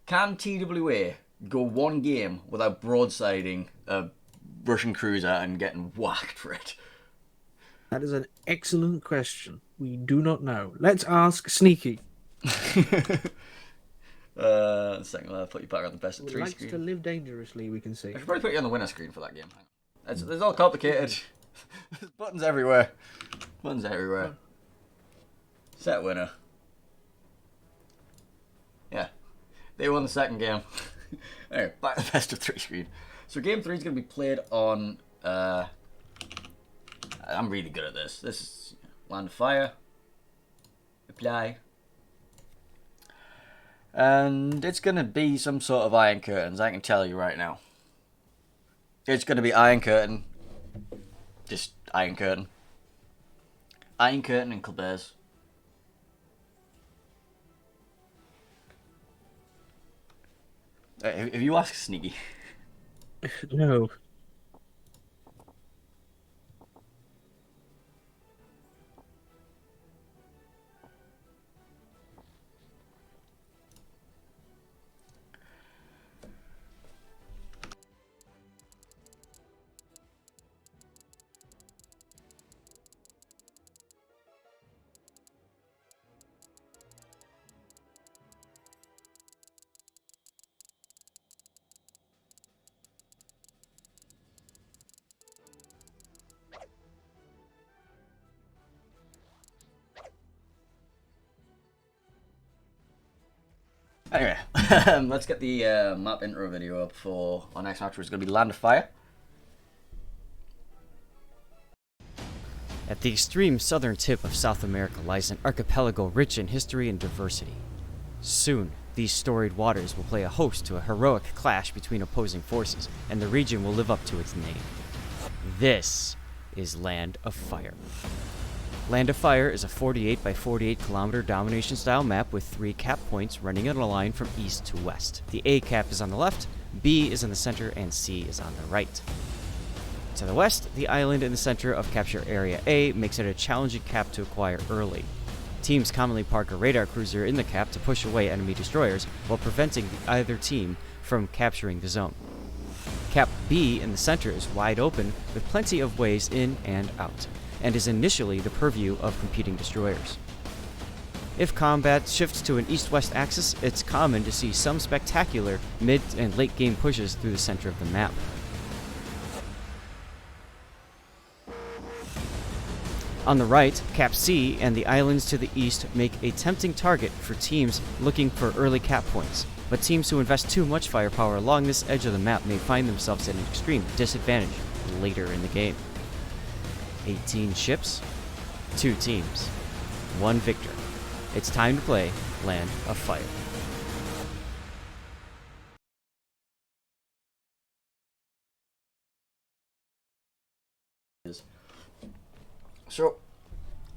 Can TWA go one game without broadsiding a Russian cruiser and getting whacked for it? That is an excellent question. We do not know. Let's ask Sneaky. Second, I'll put you back on the best of Who 3 likes screen. to live dangerously, we can see. I should probably put you on the winner screen for that game. It's all complicated. There's buttons everywhere. Buttons everywhere. Set winner. Yeah. They won the second game. Anyway, back to the best of 3 screen. So game 3 is going to be played on... I'm really good at this. This is Land of Fire. Apply. And it's going to be some sort of Iron Curtains, I can tell you right now. It's going to be Iron Curtain. Just Iron Curtain. Iron Curtain and Killerbin. Have you asked Sneaky? No. Anyway, let's get the map intro video up for our next match, which is going to be Land of Fire. At the extreme southern tip of South America lies an archipelago rich in history and diversity. Soon, these storied waters will play a host to a heroic clash between opposing forces, and the region will live up to its name. This is Land of Fire. Land of Fire is a 48 by 48 kilometer domination style map with 3 cap points running in a line from east to west. The A cap is on the left, B is in the center, and C is on the right. To the west, the island in the center of Capture Area A makes it a challenging cap to acquire early. Teams commonly park a radar cruiser in the cap to push away enemy destroyers while preventing either team from capturing the zone. Cap B in the center is wide open with plenty of ways in and out, and is initially the purview of competing destroyers. If combat shifts to an east-west axis, it's common to see some spectacular mid and late game pushes through the center of the map. On the right, Cap C and the islands to the east make a tempting target for teams looking for early cap points, but teams who invest too much firepower along this edge of the map may find themselves at an extreme disadvantage later in the game. 18 ships, 2 teams, 1 victor. It's time to play Land of Fire. So,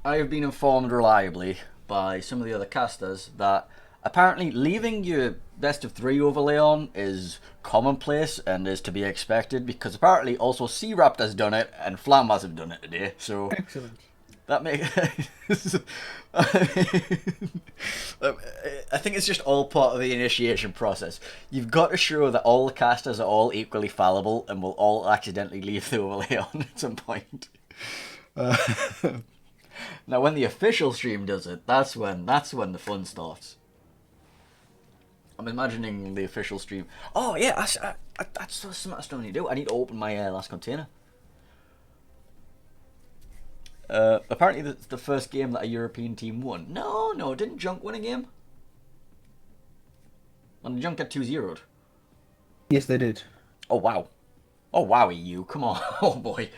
I have been informed reliably by some of the other casters that apparently leaving your best of 3 overlay on is commonplace and is to be expected, because apparently also C-Raptor's done it and Flammers have done it today. So Excellent. that makes. I think it's just all part of the initiation process. You've got to show that all the casters are all equally fallible and will all accidentally leave the overlay on at some point. Now, when the official stream does it, that's when the fun starts. I'm imagining the official stream. Oh yeah, that's something I still need to do. I need to open my last container. Apparently, that's the first game that a European team won. No, didn't Junk win a game? And the Junk got 2-0'd. Yes, they did. Oh wow. Oh wow, EU. Come on. Oh boy.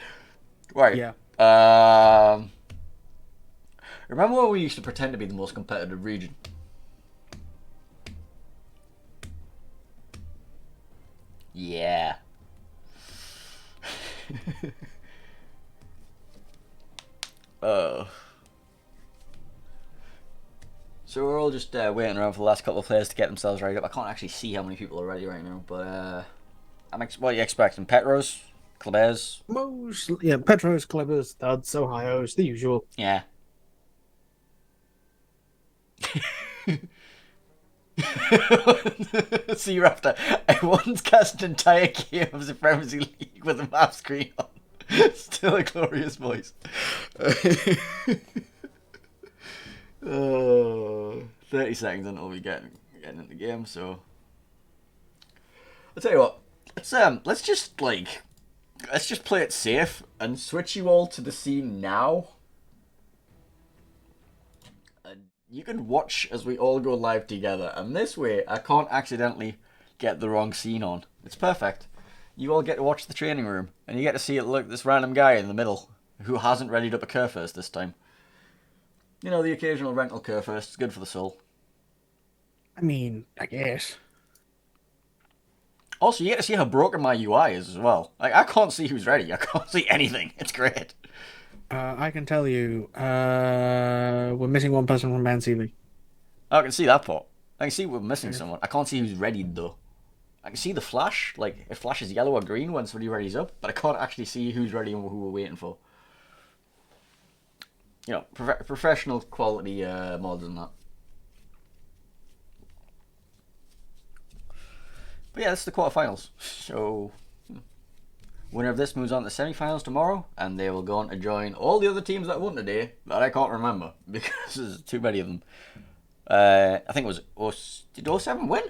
Right. Yeah. Remember when we used to pretend to be the most competitive region? Yeah. So we're all just waiting around for the last couple of players to get themselves ready up. I can't actually see how many people are ready right now, but what are you expecting? Petros? Klebers? Petros, Clevers, Thuds, Ohio's, the usual. Yeah. See, Raptor, everyone's cast an entire game of Supremacy League with a map screen on. Still a glorious voice. 30 seconds until we get into the game, so I'll tell you what, let's just play it safe and switch you all to the scene now. And you can watch as we all go live together, and this way I can't accidentally get the wrong scene on. It's perfect. You all get to watch the training room, and you get to see it look this random guy in the middle who hasn't readied up a Curfirst this time. You know, the occasional rental Curfirst. It's good for the soul. I mean, I guess. Also, you get to see how broken my UI is as well. Like, I can't see who's ready. I can't see anything. It's great. I can tell you, we're missing one person from BANCV. I can see that part. I can see we're missing someone. I can't see who's readied, though. I can see the flash. Like, it flashes yellow or green when somebody readies up, but I can't actually see who's ready and who we're waiting for. You know, professional quality mods and that. But yeah, this is the quarterfinals. So, winner of this moves on to the semi-finals tomorrow, and they will go on to join all the other teams that won today that I can't remember because there's too many of them. I think it was did 07 win?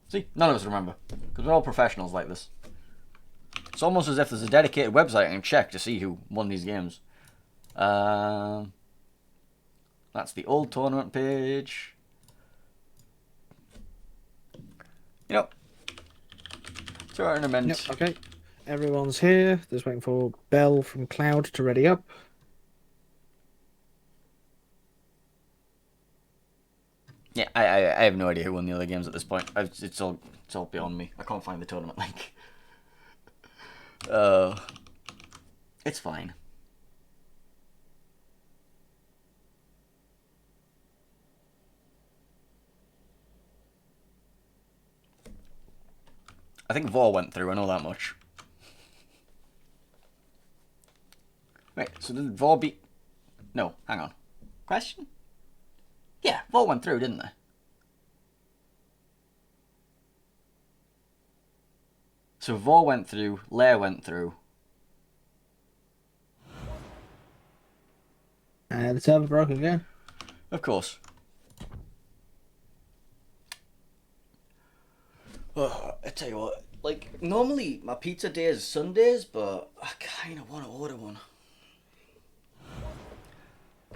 See, none of us remember because we're all professionals like this. It's almost as if there's a dedicated website I can check to see who won these games. That's the old tournament page. You know, tournament. Yep, okay. Everyone's here. Just waiting for Bell from Cloud to ready up. Yeah, I have no idea who won the other games at this point. It's all beyond me. I can't find the tournament link. It's fine. I think Vor went through, I know that much. Wait, so did Vor beat... No, hang on. Question? Yeah, Vor went through, didn't they? So Vor went through, Lair went through. And the server broke again. Of course. Oh, I tell you what, like, normally my pizza day is Sundays, but I kind of want to order one.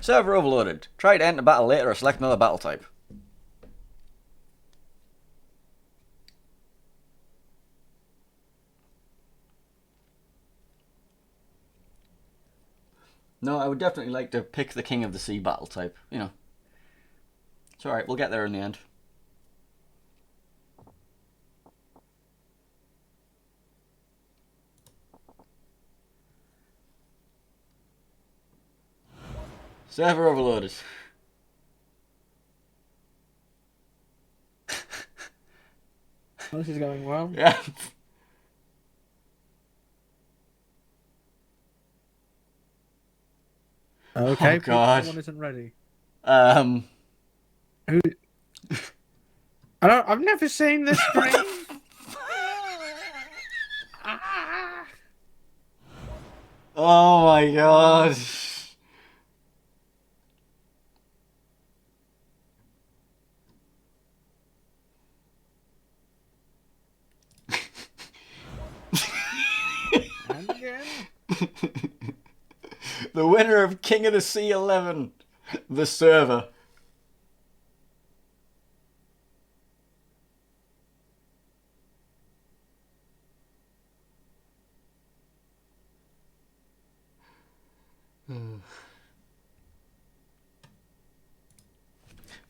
Server overloaded. Try to enter battle later or select another battle type. No, I would definitely like to pick the King of the Sea battle type, you know. It's alright, we'll get there in the end. Server overloaded. Oh, this is going well. Yeah. Okay, Oh, God. One isn't ready. Um. Who? I've never seen this screen. Oh my God. And again. The winner of King of the Sea 11, the server.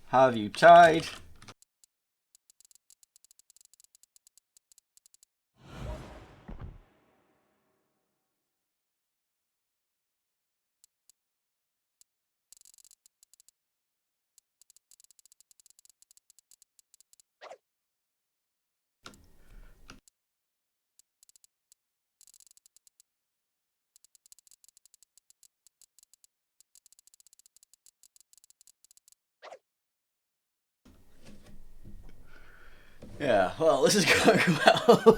Have you tied? Yeah, well, this is going well.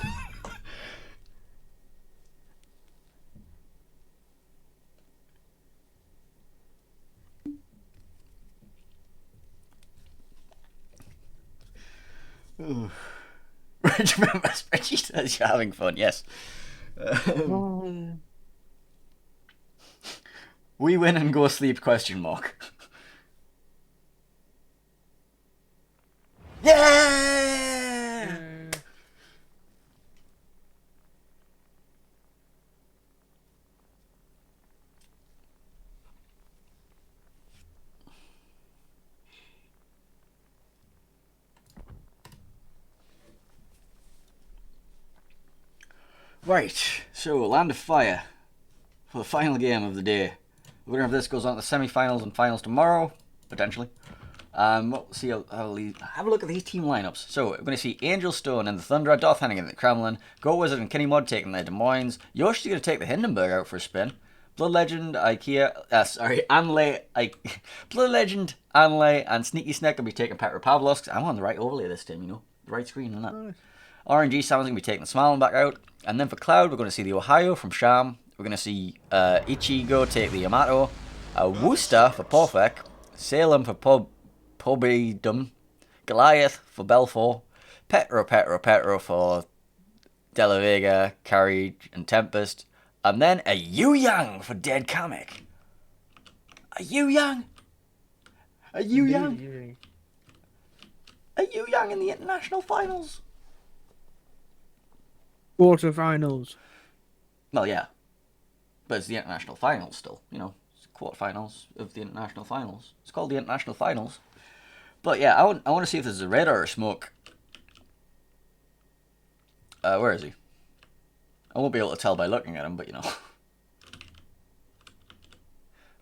Reggie says you're having fun, yes. We win and go sleep, question mark. Yeah! Right, so Land of Fire for the final game of the day. The winner of this goes on to the semi-finals and finals tomorrow, potentially. We'll see have a look at these team lineups. So we're going to see Angel Stone and the Thunderer, Darth Hennigan and the Kremlin, Goat Wizard and Kenny Mod taking the Des Moines. Yoshi's going to take the Hindenburg out for a spin. Blood Legend, Blood Legend, Anlay, and Sneaky Snack will be taking Petropavlovsk. I'm on the right overlay this time, you know, the right screen and that. Nice. RNG Salmon's going to be taking the Smiling back out. And then for Cloud, we're going to see the Ohio from Sham. We're going to see Ichigo take the Yamato. Worcester for Porfek. Salem for Pobedum. Goliath for Belfort. Petro for De La Vega, Carriage, and Tempest. And then a Yu Yang for Dead Kamek. A Yu Yang? A Yu Yang? A Yu Yang in the international finals? Quarterfinals. Well, yeah. But it's the international finals still, you know. It's quarterfinals of the international finals. It's called the international finals. But yeah, I want to see if there's a radar or smoke. Where is he? I won't be able to tell by looking at him, but you know.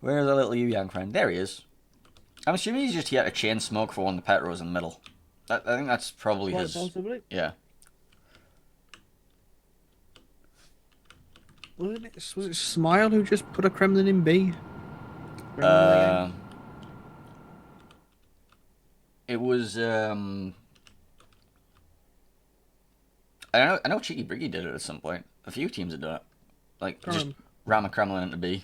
Where's our little Yu Yang friend? There he is. I'm assuming he's just here to chain smoke for one of the pet rows in the middle. I think that's probably his. Possibly. Yeah. Was it Smile who just put a Kremlin in B? It was I know Cheeky Briggy did it at some point. A few teams have done it. Like just ram a Kremlin into B.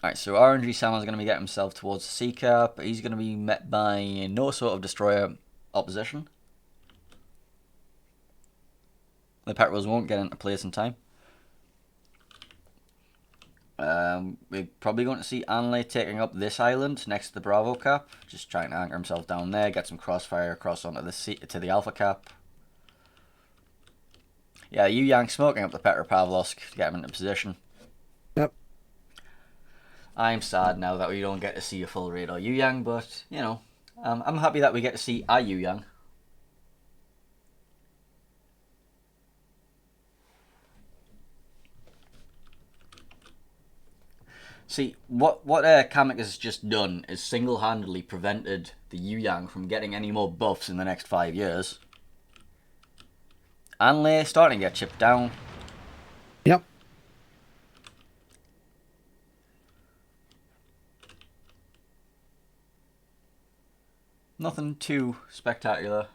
Alright, so RNG Salmon's going to be getting himself towards the C cap. He's going to be met by no sort of destroyer opposition. The pet rolls won't get into place in time. We're probably going to see Anlay taking up this island next to the Bravo cap. Just trying to anchor himself down there, get some crossfire across onto the C to the Alpha cap. Yeah, Yu Yang smoking up the Petropavlovsk to get him into position. Yep. I'm sad now that we don't get to see a full radar Yu Yang, but you know, I'm happy that we get to see a Yu Yang. See, what Kamek has just done is single-handedly prevented the Yu Yang from getting any more buffs in the next 5 years. Anley starting to get chipped down. Yep. Nothing too spectacular.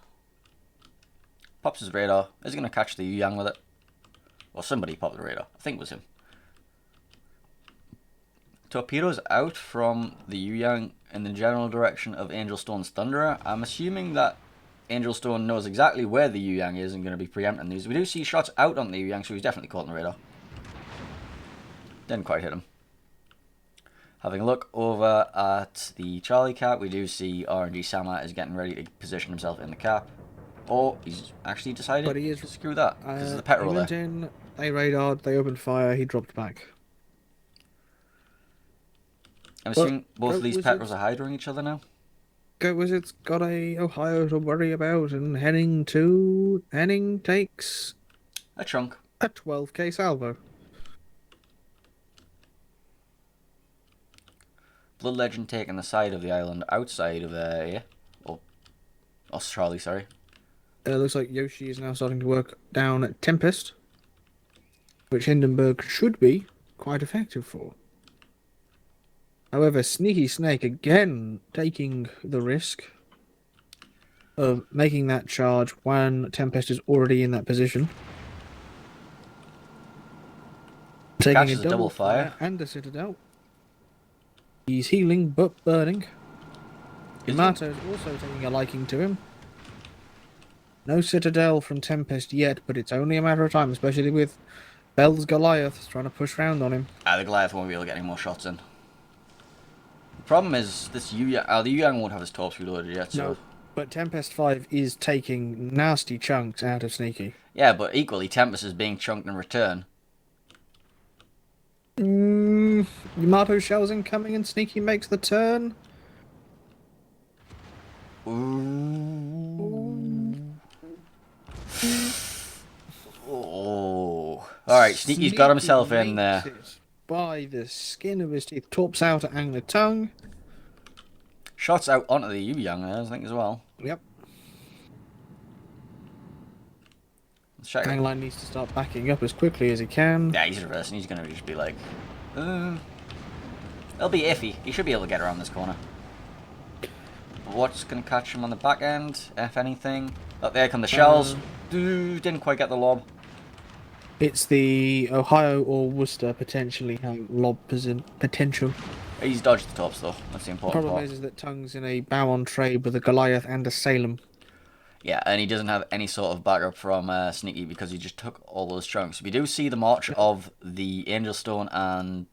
Pops his radar. Is he going to catch the Yu Yang with it? Or somebody popped the radar. I think it was him. Torpedoes out from the Yu Yang in the general direction of Angel Stone's Thunderer. I'm assuming that Angel Stone knows exactly where the Yu Yang is and going to be preempting these. We do see shots out on the Yu Yang, so he's definitely caught in the radar. Didn't quite hit him. Having a look over at the Charlie Cap, we do see RNG Sama is getting ready to position himself in the cap. Or he's actually decided to screw that. Because of the petrol he went there. in, they radared, they opened fire, he dropped back. I'm assuming both of these petrols are hydroing each other now. Goat Wizard's got a Ohio to worry about, and Henning takes A chunk. a 12k salvo. Blood Legend taking the side of the island outside of here. Oh, Australia, sorry. Looks like Yoshi is now starting to work down at Tempest, which Hindenburg should be quite effective for. However, Sneaky Snake again taking the risk of making that charge when Tempest is already in that position. Taking Catches a double fire. and a Citadel. He's healing but burning. Yamato is also taking a liking to him. No Citadel from Tempest yet, but it's only a matter of time, especially with Bell's Goliath trying to push round on him. The Goliath won't be able to get any more shots in. The problem is this the Yu Yang won't have his torps reloaded yet, so... No, but Tempest 5 is taking nasty chunks out of Sneaky. Yeah, but equally, Tempest is being chunked in return. Yamato shells incoming and Sneaky makes the turn. Oh. Alright, Sneaky's got himself in there. By the skin of his teeth. Torps out at Angler Tongue. Shots out onto the Yu Yang there, I think, as well. Yep. Let's check it. Gangline needs to start backing up as quickly as he can. Yeah, he's reversing. He's going to just be like... it'll be iffy. He should be able to get around this corner. What's going to catch him on the back end, if anything? Oh, there come the shells. Didn't quite get the lob. It's the Ohio or Worcester potentially have lob potential. He's dodged the tops, though. That's the important Problem part. is that Tongue's in a bow on trade with a Goliath and a Salem. Yeah, and he doesn't have any sort of backup from Sneaky because he just took all those chunks. We do see the march of the Angel Stone and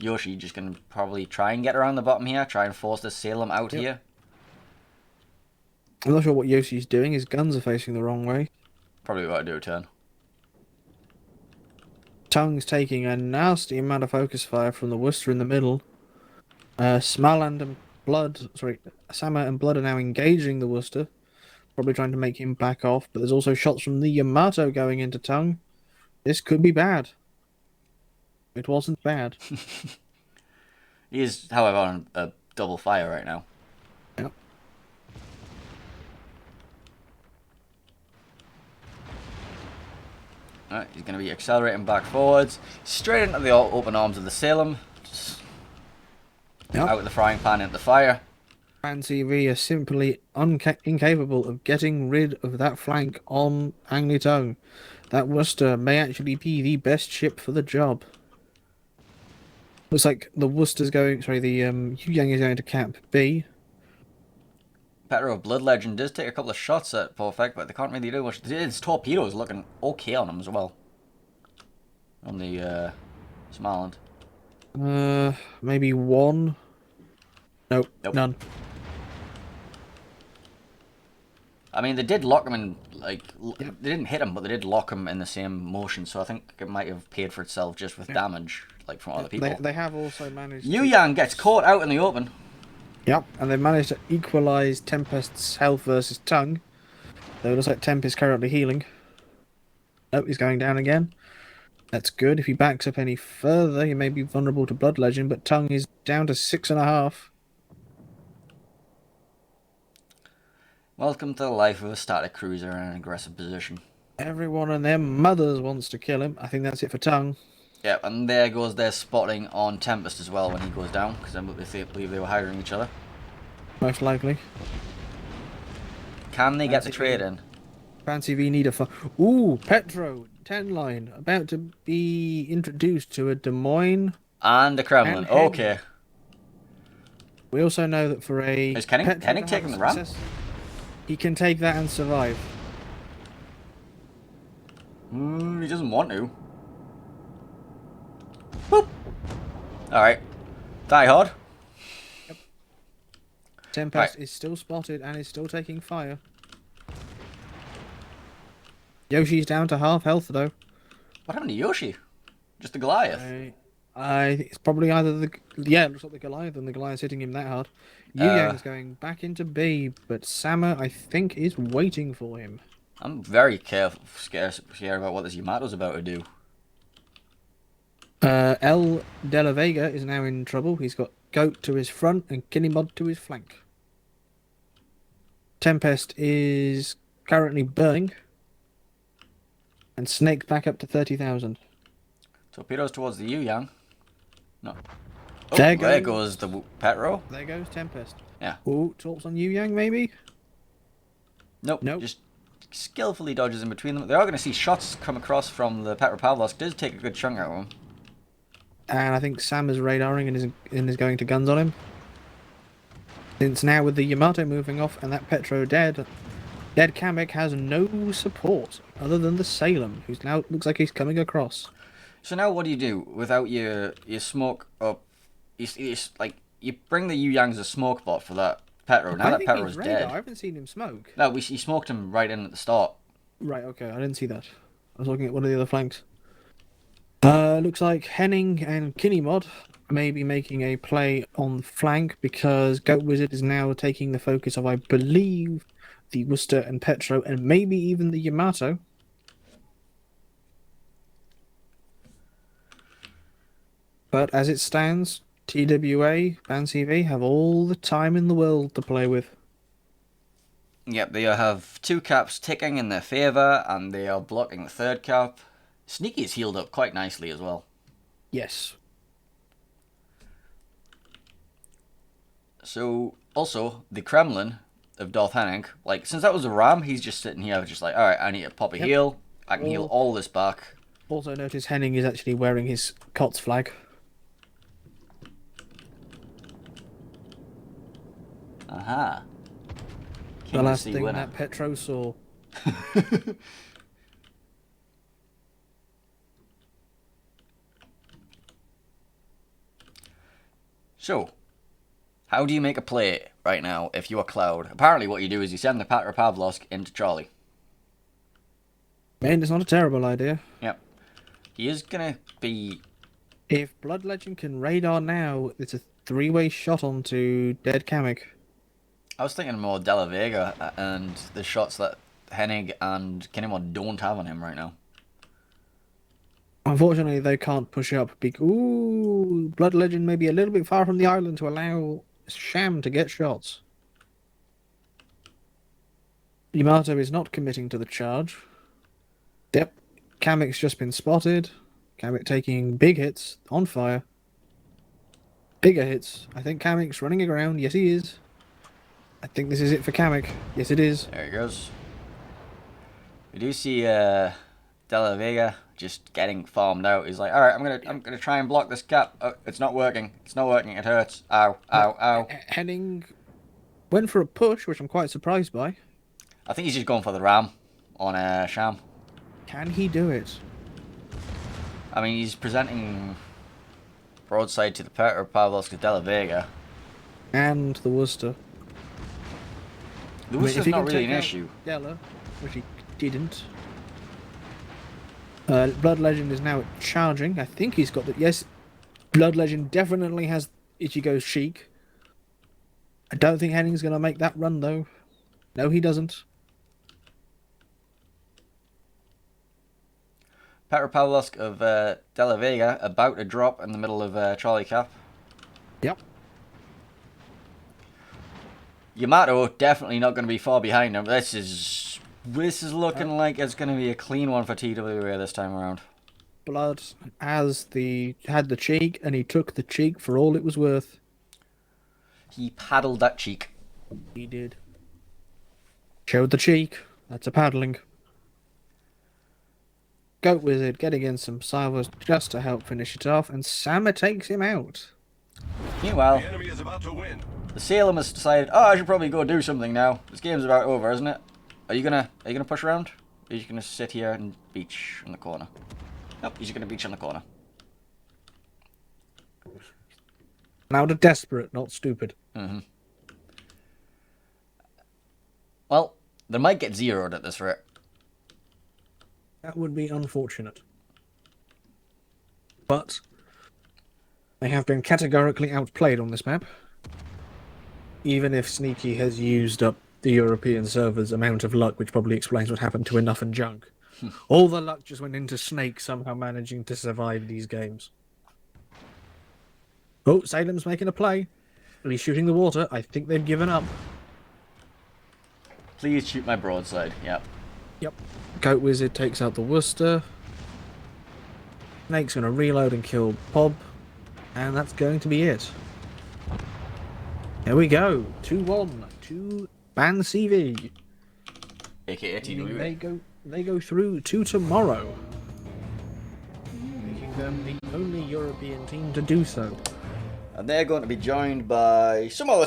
Yoshi just going to probably try and get around the bottom here, try and force this Salem out here. I'm not sure what Yoshi's doing. His guns are facing the wrong way. Probably about to do a turn. Tongue's taking a nasty amount of focus fire from the Worcester in the middle. Smaland and Blood, Sama and Blood are now engaging the Worcester. Probably trying to make him back off, but there's also shots from the Yamato going into Tongue. This could be bad. It wasn't bad. He is, however, on a double fire right now. Yep. Alright, he's going to be accelerating back forwards. Straight into the open arms of the Salem. Just out with the frying pan into the fire. BANCV are simply incapable of getting rid of that flank on Angly Tongue. That Worcester may actually be the best ship for the job. Looks like the Worcester's going, the Yu Yang is going to Cap B. Petro of Blood Legend does take a couple of shots at Perfect, but they can't really do much. His torpedoes looking okay on him as well. On the Smaland. Maybe one. Nope. None. I mean, they did lock him in, they didn't hit him, but they did lock him in the same motion, so I think it might have paid for itself just with damage, from other people. They have also managed Yu Yang gets caught out in the open. Yep, and they've managed to equalise Tempest's health versus Tongue. Though it looks like Tempest currently healing. Nope, he's going down again. That's good. If he backs up any further, he may be vulnerable to Blood Legend, but Tongue is down to 6.5. Welcome to the life of a static cruiser in an aggressive position. Everyone and their mothers wants to kill him. I think that's it for Tongue. Yeah, and there goes their spotting on Tempest as well when he goes down, because I believe they were hiding each other. Most likely. Can they get the BANCV. trade in? BANCV need a Ooh, Petro, 10 line, about to be introduced to a Des Moines. And the Kremlin. And Hennig. Okay. We also know that for a Is Hennig Petro to have taking a the ram? success, he can take that and survive. He doesn't want to. Boop. Alright. Die hard. Tempest Right. is still spotted and is still taking fire. Yoshi's down to half health though. What happened to Yoshi? Just the Goliath. It's probably either the it looks like the Goliath and the Goliath's hitting him that hard. Yu Yang's going back into B, but Sama I think is waiting for him. I'm very scared about what this Yamato's about to do. El De La Vega is now in trouble. He's got Goat to his front and Kinemod to his flank. Tempest is currently burning. And Snake's back up to 30,000. Torpedoes towards the Yu Yang. No. Oh, There there goes- goes the Petro. There goes Tempest. Yeah. Ooh, talks on Yu Yang maybe? Nope. Nope. Just skillfully dodges in between them. They are going to see shots come across from the Petropavlovsk. Does take a good chunk out of them. And I think Sam is radaring and is going to guns on him. Since now with the Yamato moving off and that Petro dead Kamek has no support other than the Salem, who's now looks like he's coming across. So now what do you do without your smoke up? You bring the Yu Yang as a smoke bot for that Petro. Now I that think Petro's he's radar. I dead. haven't seen him smoke. No, he smoked him right in at the start. Right, okay, I didn't see that. I was looking at one of the other flanks. Looks like Henning and Kinemod may be making a play on the flank because Goat Wizard is now taking the focus of, I believe, the Worcester and Petro and maybe even the Yamato. But as it stands, TWA, BANCV have all the time in the world to play with. Yep, they have 2 caps ticking in their favour, and they are blocking the 3rd cap. Sneaky is healed up quite nicely as well. Yes. So, also, the Kremlin of Darth Hennig, like, since that was a ram, he's just sitting here just like, alright, I need to pop a heal. I can heal all this back. Also notice Henning is actually wearing his COTS flag. Aha. The last Kingsley thing winner. that Petro saw. So, how do you make a play right now if you are Cloud? Apparently what you do is you send the Petropavlovsk into Charlie. Man, it's not a terrible idea. Yep. He is going to be... If Blood Legend can radar now, it's a 3-way shot onto Dead Kamek. I was thinking more Della Vega and the shots that Hennig and Kinemon don't have on him right now. Unfortunately, they can't push up. Ooh, Blood Legend may be a little bit far from the island to allow Sham to get shots. Yamato is not committing to the charge. Yep, Kamek's just been spotted. Kamek taking big hits on fire. Bigger hits. I think Kamek's running aground. Yes, he is. I think this is it for Kamek. Yes, it is. There he goes. We do see Della Vega just getting farmed out. He's like, alright, I'm gonna try and block this cap. Oh, it's not working. It's not working. It hurts. Ow, ow, ow. Henning went for a push, which I'm quite surprised by. I think he's just going for the ram on Sham. Can he do it? I mean, he's presenting broadside to the Petropavlovsk Della Vega. And the Worcester. The I mean, if Worcester's he not can really take an out issue. Della, which he didn't. Blood Legend is now charging. I think he's got the... Yes, Blood Legend definitely has Ichigo's Sheik. I don't think Henning's going to make that run, though. No, he doesn't. Petropavlovsk of De La Vega about to drop in the middle of Charlie Cap. Yep. Yamato definitely not going to be far behind him. This is looking like it's going to be a clean one for TWA this time around. Blood had the cheek, and he took the cheek for all it was worth. He paddled that cheek. He did. Showed the cheek. That's a paddling. Goat Wizard getting in some salvos just to help finish it off, and Sama takes him out. Meanwhile, The enemy is about to win. the Salem has decided, oh, I should probably go do something now. This game's about over, isn't it? Are you gonna push around? Or are you gonna sit here and beach in the corner? Nope, he's gonna beach in the corner. Now the desperate, not stupid. Mm-hmm. Well, they might get zeroed at this rate. That would be unfortunate. But they have been categorically outplayed on this map. Even if Sneaky has used up the European server's amount of luck, which probably explains what happened to Enough and Junk. All the luck just went into Snake somehow managing to survive these games. Oh, Salem's making a play. He's shooting the water. I think they've given up. Please shoot my broadside. Yep. Yep. Goat Wizard takes out the Worcester. Snake's going to reload and kill Bob. And that's going to be it. Here we go. 2-1 to BANCV. AKA TWA. They go through to tomorrow. Making them the only European team to do so. And they're going to be joined by some other team.